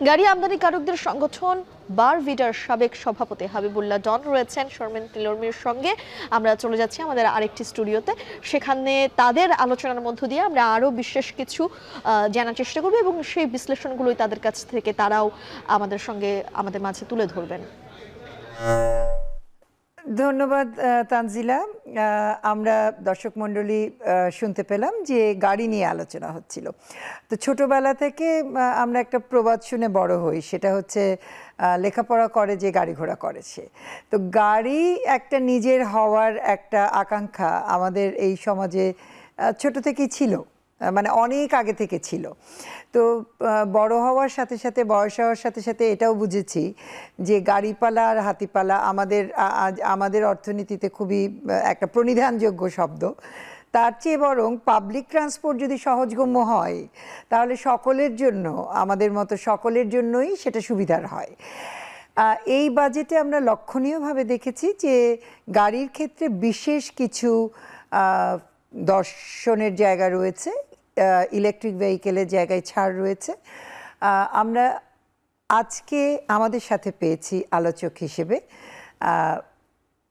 গাড়ি আমদানিকারকদের সংগঠন বারভিটার সাবেক সভাপতি হাবিবুল্লাহ ডন রয়েছেন শর্মিন তিলোর্মির সঙ্গে। আমরা চলে যাচ্ছি আমাদের আরেকটি স্টুডিওতে, সেখানে তাদের আলোচনার মধ্য দিয়ে আমরা আরও বিশেষ কিছু জানার চেষ্টা করব এবং সেই বিশ্লেষণগুলোই তাদের কাছ থেকে তারাও আমাদের মাঝে তুলে ধরবেন। ধন্যবাদ তানজিলা। আমরা দর্শক মণ্ডলী শুনতে পেলাম যে গাড়ি নিয়ে আলোচনা হচ্ছিল। তো ছোটবেলা থেকে আমরা একটা প্রবাদ শুনে বড় হই, সেটা হচ্ছে লেখাপড়া করে যে গাড়ি ঘোড়া করেছে। তো গাড়ি একটা নিজের হওয়ার একটা আকাঙ্ক্ষা আমাদের এই সমাজে ছোট থেকেই ছিল, মানে অনেক আগে থেকে ছিল। তো বড় হওয়ার সাথে সাথে, বয়স হওয়ার সাথে সাথে এটাও বুঝেছি যে গাড়িপালা আর হাতিপালা আমাদের অর্থনীতিতে খুবই একটা প্রণিধানযোগ্য শব্দ। তার চেয়ে বরং পাবলিক ট্রান্সপোর্ট যদি সহজগম্য হয় তাহলে সকলের জন্য, আমাদের মতো সকলের জন্যই সেটা সুবিধার হয়। এই বাজেটে আমরা লক্ষণীয়ভাবে দেখেছি যে গাড়ির ক্ষেত্রে বিশেষ কিছু দর্শনের জায়গা রয়েছে, ইলেকট্রিক ভেহিকেলের জায়গায় ছাড় রয়েছে। আমরা আজকে আমাদের সাথে পেয়েছি আলোচক হিসেবে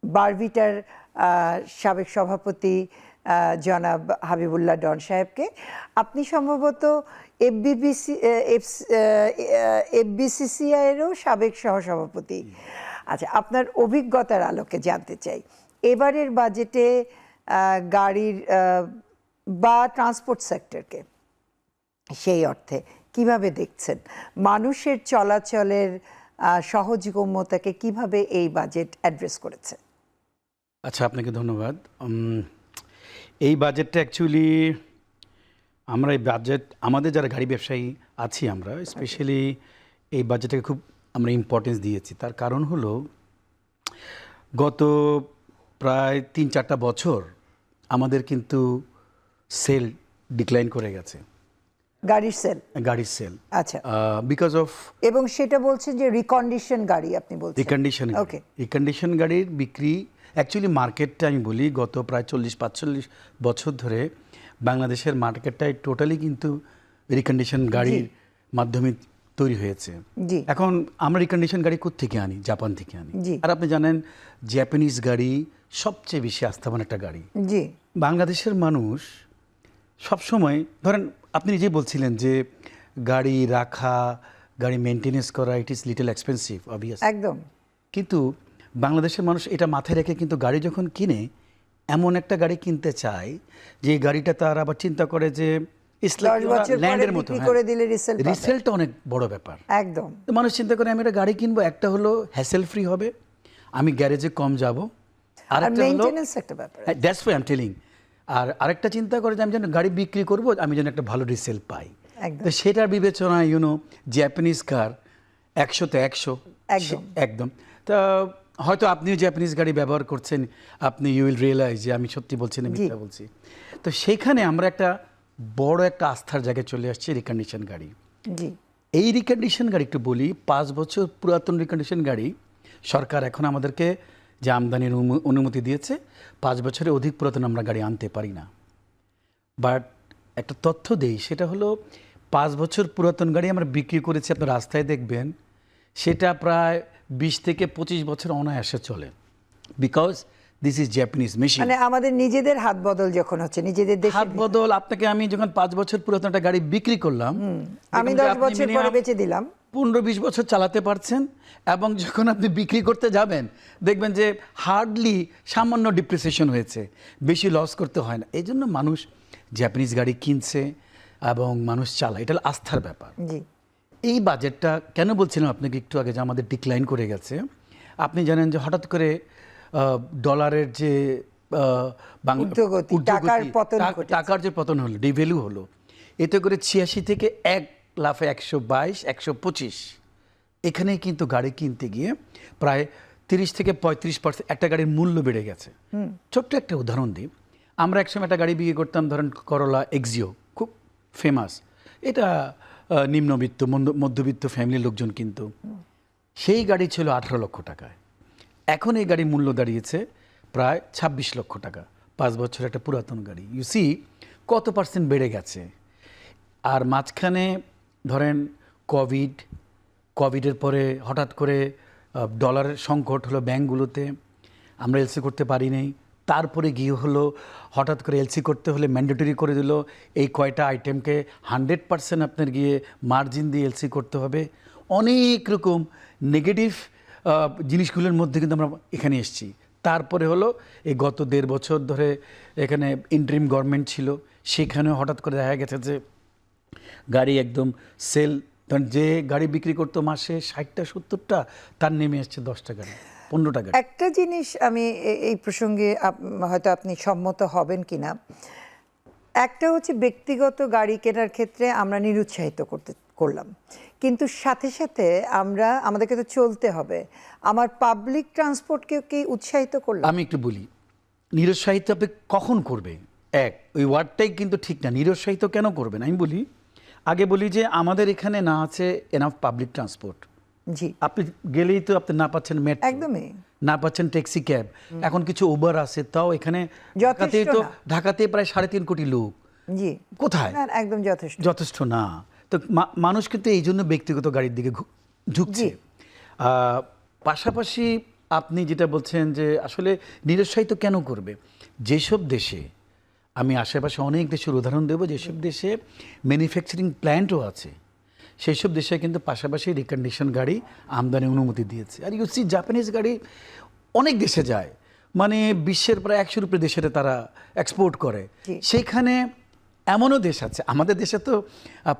বারভিটার সাবেক সভাপতি জনাব হাবিবুল্লাহ ডন সাহেবকে। আপনি সম্ভবত এফবিসিসিআইয়েরও সাবেক সহসভাপতি। আচ্ছা, আপনার অভিজ্ঞতার আলোকে জানতে চাই এবারের বাজেটে গাড়ির বা ট্রান্সপোর্ট সেক্টরকে সেই অর্থে কিভাবে দেখছেন, মানুষের চলাচলের সহজগম্যতাকে কিভাবে এই বাজেট অ্যাড্রেস করেছে? আচ্ছা, আপনাকে ধন্যবাদ। এই বাজেটটা অ্যাকচুয়ালি আমরা এই বাজেট, আমাদের যারা গাড়ি ব্যবসায়ী আছি আমরা স্পেশালি এই বাজেটটাকে খুব আমরা ইম্পর্টেন্স দিয়েছি। তার কারণ হলো গত প্রায় 3-4টা বছর আমাদের কিন্তু সেল ডিক্লাইন করে গেছে, গাড়ির সেল। আচ্ছা, বিকজ অফ, এবং সেটা বলছেন যে রিকন্ডিশন গাড়ি, আপনি বলছেন রিকন্ডিশন গাড়ির বিক্রি অ্যাকচুয়ালি মার্কেটটা আমি বলি গত প্রায় 40-45 বছর ধরে বাংলাদেশের মার্কেটটাই টোটালি কিন্তু রিকন্ডিশন গাড়ির মাধ্যমে তৈরি হয়েছে। এখন আমরা রিকন্ডিশন গাড়ি কোত্থেকে আনি? জাপান থেকে আনি। আর আপনি জানেন জাপানিজ গাড়ি সবচেয়ে বেশি আস্থাবান একটা গাড়ি। বাংলাদেশের মানুষ সবসময়, ধরেন আপনি নিজেই বলছিলেন যে গাড়ি রাখা, গাড়ি মেনটেনেন্স করা, it is little expensive obvious, একদম। কিন্তু বাংলাদেশের মানুষ এটা মাথায় রেখে কিন্তু গাড়ি যখন কিনে এমন একটা গাড়ি কিনতে চায় যে গাড়িটা তার আবার চিন্তা করে যে ল্যান্ডের মতো, রিসেলটা অনেক বড় ব্যাপার। একদম। তো মানুষ চিন্তা করে আমি একটা গাড়ি কিনবো, একটা হলো হ্যাসেল ফ্রি হবে, আমি গ্যারেজে কম যাব, আরেকটা হলো that's why I am telling. আর আরেকটা চিন্তা করে যে আমি যেন গাড়ি বিক্রি করবো, আমি যেন একটা ভালো রিসেল পাই। তো সেটার বিবেচনায় জাপানিজ কার 100-তে 100 একদম। তা হয়তো আপনিও জাপানিজ গাড়ি ব্যবহার করছেন, আপনি ইউ উইল রিয়েলাইজ যে আমি সত্যি বলছি না মিথ্যা বলছি। তো সেখানে আমরা একটা বড় একটা আস্থার জায়গায় চলে আসছি রিকন্ডিশন গাড়ি। এই রিকন্ডিশন গাড়ি একটু বলি, 5 বছর পুরাতন রিকন্ডিশন গাড়ি সরকার এখন আমাদেরকে যে আমদানির অনুমতি দিয়েছে, 5 বছরের অধিক পুরাতন আমরা গাড়ি আনতে পারি না। বাট একটা তথ্য দেই, সেটা হলো 5 বছর পুরাতন গাড়ি আমরা বিক্রি করেছি, আপনার রাস্তায় দেখবেন সেটা প্রায় 20 থেকে 25 বছর অনায়াসে চলে, because this is Japanese machine. মানে আমাদের নিজেদের হাত বদল যখন হচ্ছে, নিজেদের দেশে হাত বদল। আপনাকে আমি যখন 5 বছর পুরাতন একটা গাড়ি বিক্রি করলাম, আমি 10 বছর পরে বেচে দিলাম, 15-20 বছর চালাতে পারছেন, এবং যখন আপনি বিক্রি করতে যাবেন দেখবেন যে হার্ডলি সামান্য ডিপ্রিসিয়েশন হয়েছে, বেশি লস করতে হয় না। এই জন্য মানুষ জাপানিজ গাড়ি কিনছে এবং মানুষ চালায়, এটা আস্থার ব্যাপার। এই বাজেটটা কেন বলছিলাম আপনাকে একটু আগে যে আমাদের ডিক্লাইন করে গেছে, আপনি জানেন যে হঠাৎ করে ডলারের যে টাকার যে পতন হলো, ডিভ্যালু হলো, এতে করে 86 থেকে 1,122,125 এখানে কিন্তু গাড়ি কিনতে গিয়ে প্রায় 30 থেকে 35% একটা গাড়ির মূল্য বেড়ে গেছে। ছোট্ট একটা উদাহরণ দিই, আমরা একসময় একটা গাড়ি বিক্রি করতাম, ধরেন করোলা এক্সিও, খুব ফেমাস, এটা নিম্নবিত্ত মধ্যবিত্ত ফ্যামিলির লোকজন কিন্তু, সেই গাড়ি ছিল 18 লক্ষ টাকায়। এখন এই গাড়ির মূল্য দাঁড়িয়েছে প্রায় 26 লক্ষ টাকা। 5 বছর একটা পুরাতন গাড়ি, ইউ সি কত % বেড়ে গেছে। আর মাঝখানে ধরেন কোভিড, কোভিডের পরে হঠাৎ করে ডলারের সংকট হলো ব্যাংকগুলোতে, আমরা এলসি করতে পারি নাই। তারপরে গিয়ে হলো হঠাৎ করে এলসি করতে হলে ম্যান্ডেটরি করে দিল এই কয়টা আইটেমকে 100% আপনার গিয়ে মার্জিন দিয়ে এলসি করতে হবে। অনেক রকম নেগেটিভ জিনিসগুলোর মধ্যে কিন্তু আমরা এখানে এসেছি। তারপরে হলো এই গত 1.5 বছর ধরে এখানে ইন্টারিম গভর্নমেন্ট ছিল, সেখানে হঠাৎ করে দেখা গেছে যে গাড়ি একদম সেল, যে গাড়ি বিক্রি করতো মাসে 60টা 70টা, তার নেমে আসছে 10টা গাড়ি 15টা গাড়ি। একটা জিনিস আমি এই প্রসঙ্গে হয়তো আপনি সম্মত হবেন কিনা, একটা হচ্ছে ব্যক্তিগত গাড়ি কেনার ক্ষেত্রে আমরা নিরুৎসাহিত করলাম, কিন্তু সাথে সাথে আমাদেরকে তো চলতে হবে, আমার পাবলিক ট্রান্সপোর্টকে কি উৎসাহিত করলাম? আমি একটু বলি, নিরুৎসাহিত আপনি কখন করবে, ওই ওয়ার্ডটাই কিন্তু ঠিক না। নিরুৎসাহিত কেন করবেন আমি বলি, আগে বলি যে আমাদের এখানে না আছে এনাফ পাবলিক ট্রান্সপোর্ট। জি, আপনি গেলেই তো আপনি না পাচ্ছেন মেট্রো, একদমই না পাচ্ছেন ট্যাক্সি ক্যাব, এখন কিছু উবার আছে, তাও এখানে ঢাকাতে প্রায় 3.5 কোটি লোক। জি, কোথায়? একদম যথেষ্ট না। তো মানুষ কিন্তু এই জন্য ব্যক্তিগত গাড়ির দিকে ঝুঁকছে। পাশাপাশি আপনি যেটা বলছেন যে আসলে নিরুৎসাহিত কেন করবে, যেসব দেশে, আমি আশেপাশে অনেক দেশের উদাহরণ দেবো, যেসব দেশে ম্যানুফ্যাকচারিং প্ল্যান্টও আছে, সেই সব দেশে কিন্তু পাশাপাশি রিকন্ডিশন গাড়ি আমদানি অনুমতি দিয়েছে। আর ইউসি জাপানিজ গাড়ি অনেক দেশে যায়, মানে বিশ্বের প্রায় 100-র উপরে দেশে তারা এক্সপোর্ট করে। সেইখানে এমনও দেশ আছে, আমাদের দেশে তো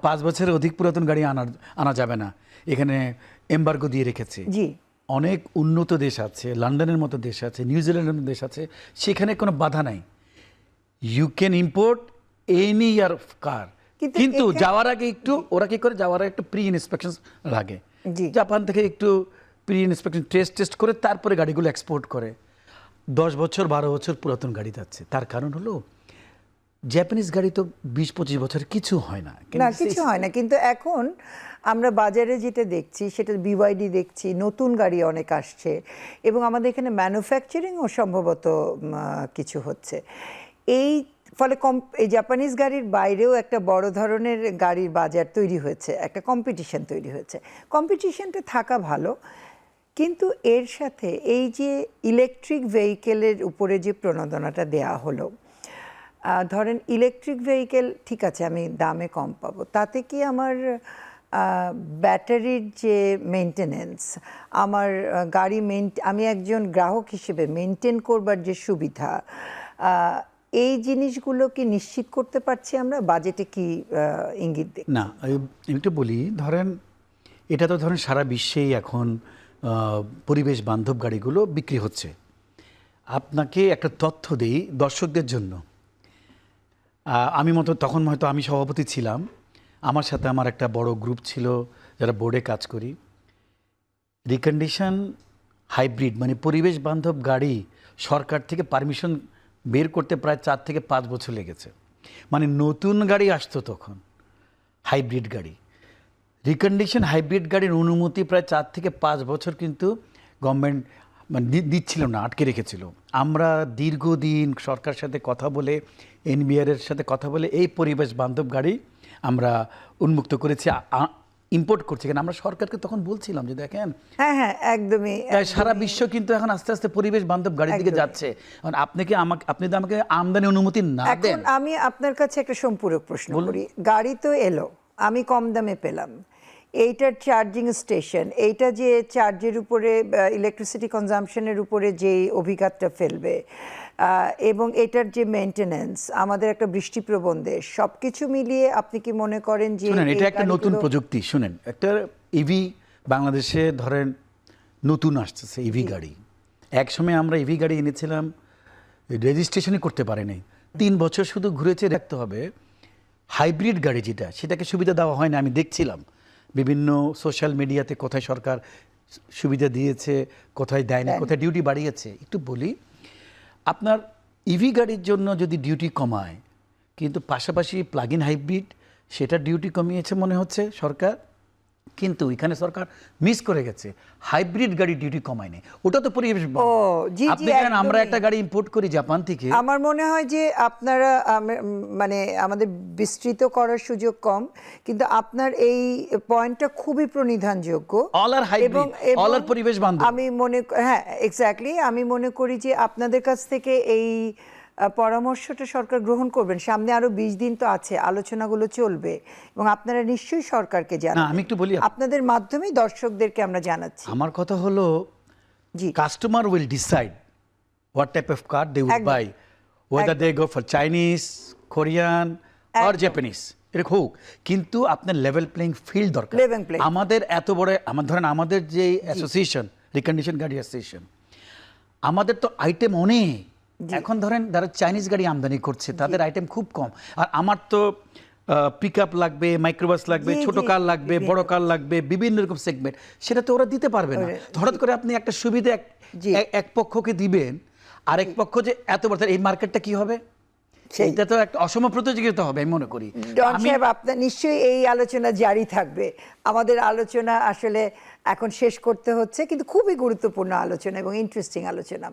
5 বছরের অধিক পুরাতন গাড়ি আনা যাবে না, এখানে এমবার্গো দিয়ে রেখেছে। জি, অনেক উন্নত দেশ আছে, লন্ডনের মতো দেশ আছে, নিউজিল্যান্ডের মতো দেশ আছে, সেখানে কোনো বাধা নাই, you can import any year car. কিন্তু যাওয়ার আগে একটু ওরা কি করে, যাওয়ার আগে একটু প্রি ইন্সপেকশন লাগে। জাপান থেকে একটু প্রি ইন্সপেকশন টেস্ট করে তারপরে গাড়িগুলো এক্সপোর্ট করে। 10 বছর 12 বছর পুরাতন গাড়ি যাচ্ছে, তার কারণ হলো জাপানিজ গাড়ি তো 20-25 বছর কিছু হয় না, কিছু হয় না। কিন্তু এখন আমরা বাজারে যেটা দেখছি সেটা বিওয়াইডি দেখছি, নতুন গাড়ি অনেক আসছে, এবং আমাদের এখানে ম্যানুফ্যাকচারিংও সম্ভবত কিছু হচ্ছে। এই ফলে এই জাপানিজ গাড়ির বাইরেও একটা বড় ধরনের গাড়ির বাজার তৈরি হয়েছে, একটা কম্পিটিশন তৈরি হয়েছে। কম্পিটিশনটা থাকা ভালো, কিন্তু এর সাথে এই যে ইলেকট্রিক ভেহিকেলের উপরে যে প্রণোদনাটা দেয়া হলো, ধরেন ইলেকট্রিক ভেহিকেল ঠিক আছে, আমি দামে কম পাবো, তাতে কি আমার ব্যাটারির যে মেনটেনেন্স, আমার গাড়ি আমি একজন গ্রাহক হিসেবে মেনটেন করবার যে সুবিধা, এই জিনিসগুলো কি নিশ্চিত করতে পারছি আমরা? বাজেটে কি ইঙ্গিত দেখ না? একটু বলি, ধরেন এটা তো ধরেন সারা বিশ্বেই এখন পরিবেশ বান্ধব গাড়িগুলো বিক্রি হচ্ছে। আপনাকে একটা তথ্য দিই দর্শকদের জন্য। তখন হয়তো আমি সভাপতি ছিলাম, আমার সাথে আমার একটা বড় গ্রুপ ছিল যারা বোর্ডে কাজ করি। রিকন্ডিশন হাইব্রিড মানে পরিবেশ বান্ধব গাড়ি সরকার থেকে পারমিশন বের করতে প্রায় 4 থেকে 5 বছর লেগেছে। মানে নতুন গাড়ি আসতো তখন, হাইব্রিড গাড়ি, রিকন্ডিশন হাইব্রিড গাড়ির অনুমতি প্রায় 4 থেকে 5 বছর কিন্তু গভর্নমেন্ট দিচ্ছিল না, আটকে রেখেছিল। আমরা দীর্ঘদিন সরকারের সাথে কথা বলে, এনবিআরের সাথে কথা বলে এই পরিবেশ বান্ধব গাড়ি আমরা উন্মুক্ত করেছি, ইম্পোর্ট করছি। কেন আমরা সরকারকে তখন বলছিলাম যে দেখেন, হ্যাঁ একদমই, সারা বিশ্ব কিন্তু এখন আস্তে আস্তে পরিবেশ বান্ধব গাড়ির দিকে যাচ্ছে। আপনি যদি আমাকে আমদানি অনুমতি না দেন। আমি আপনার কাছে একটা সম্পূরক প্রশ্ন করি, গাড়ি তো এলো, আমি কম দামে পেলাম, এইটার চার্জিং স্টেশন, এইটা যে চার্জের উপরে ইলেকট্রিসিটি কনজাম্পশনের উপরে যে অভিঘাতটা ফেলবে, এবং এটার যে মেইনটেনেন্স, আমাদের একটা বৃষ্টিপ্রবণ দেশ, সবকিছু মিলিয়ে আপনি কি মনে করেন যে এটা একটা নতুন প্রযুক্তি? শুনেন, একটা ইভি বাংলাদেশে ধরেন নতুন আসতেছে ইভি গাড়ি। এক সময় আমরা ইভি গাড়ি এনেছিলাম, রেজিস্ট্রেশনই করতে পারে নাই, 3 বছর শুধু ঘুরেছে। রাখতে হবে হাইব্রিড গাড়ি যেটা, সেটাকে সুবিধা দেওয়া হয় না। আমি দেখছিলাম বিভিন্ন সোশ্যাল মিডিয়াতে কোথায় সরকার সুবিধা দিয়েছে, কোথায় দেয়নি, কোথায় ডিউটি বাড়িয়েছে। একটু বলি, আপনার ইভি গাড়ির জন্য যদি ডিউটি কমায়, কিন্তু পাশাপাশি প্লাগ ইন হাইব্রিড সেটার ডিউটি কমিয়েছে মনে হচ্ছে সরকার। কিন্তু এখানে সরকার মিস করে গেছে, হাইব্রিড গাড়ি ডিউটি কমায় নেই, ওটা তো পরিবেশ জি, জি, আপনি জানেন আমরা একটা গাড়ি ইম্পোর্ট করি জাপান থেকে। আমার মনে হয় যে আপনারা মানে আমাদের বিস্তৃত করার সুযোগ কম, কিন্তু আপনার এই পয়েন্টটা খুবই প্রণিধানযোগ্য। অল আর হাইব্রিড, অল আর পরিবেশ বান্ধব। আমি হ্যাঁ এক্স্যাক্টলি, আমি মনে করি যে আপনাদের কাছ থেকে এই পরামর্শটা সরকার গ্রহণ করবেন। সামনে আরো 20 দিন তো আছে, আলোচনাগুলো চলবে এবং আপনারা নিশ্চয়ই সরকারকে জানাবেন। আমি একটু বলি, আপনাদের মাধ্যমেই দর্শকদেরকে আমরা জানাচ্ছি। আমার কথা হলো, জি, customer will decide what type of car they would buy, whether they go for Chinese, Korean or Japanese, এরকম হোক, কিন্তু আপনার লেভেল প্লেইং ফিল্ড দরকার। Level playing. আমাদের এত বড়, ধরেন আমাদের যে অ্যাসোসিয়েশন, রিকন্ডিশন গাড়ি অ্যাসোসিয়েশন, আমাদের তো আইটেম অনেক। এখন ধরেন যারা চাইনিজ গাড়ি আমদানি করছে তাদের আইটেম খুব কম, আর আমার তো পিক আপ লাগবে, মাইক্রোবাস লাগবে, ছোট কার লাগবে, বড় কার লাগবে, বিভিন্ন রকম সেগমেন্ট, সেটা তো ওরা দিতে পারবে না। হঠাৎ করে আপনি একটা সুবিধা এক পক্ষকে দিবেন, আরেক পক্ষ যে এত বড়, এই মার্কেটটা কি হবে? এটা তো একটা অসম প্রতিযোগিতা হবে আমি মনে করি। ডন সাহেব, আপনার নিশ্চয়ই এই আলোচনা জারি থাকবে। আমাদের আলোচনা আসলে এখন শেষ করতে হচ্ছে, কিন্তু খুবই গুরুত্বপূর্ণ আলোচনা এবং ইন্টারেস্টিং আলোচনা।